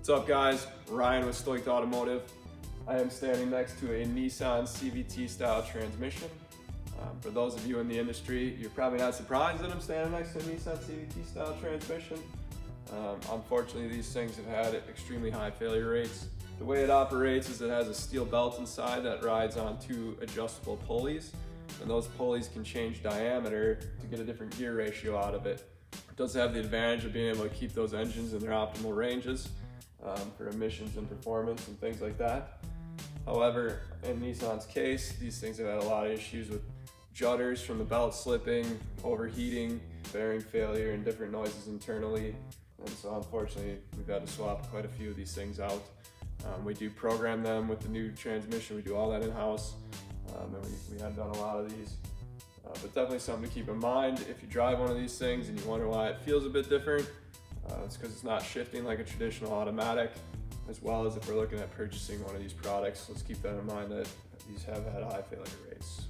What's up guys, Ryan with Stoiched Automotive. I am standing next to a Nissan CVT style transmission. For those of you in the industry, you're probably not surprised that I'm standing next to a Nissan CVT style transmission. Unfortunately, these things have had extremely high failure rates. The way it operates is it has a steel belt inside that rides on two adjustable pulleys, and those pulleys can change diameter to get a different gear ratio out of it. It does have the advantage of being able to keep those engines in their optimal ranges for emissions and performance and things like that. However, in Nissan's case, these things have had a lot of issues with judders from the belt slipping, overheating, bearing failure, and different noises internally. And so unfortunately, we've had to swap quite a few of these things out. We do program them with the new transmission. We do all that in-house, and we have done a lot of these. But definitely something to keep in mind if you drive one of these things and you wonder why it feels a bit different. It's because it's not shifting like a traditional automatic, as well as if we're looking at purchasing one of these products. Let's keep that in mind that these have had high failure rates.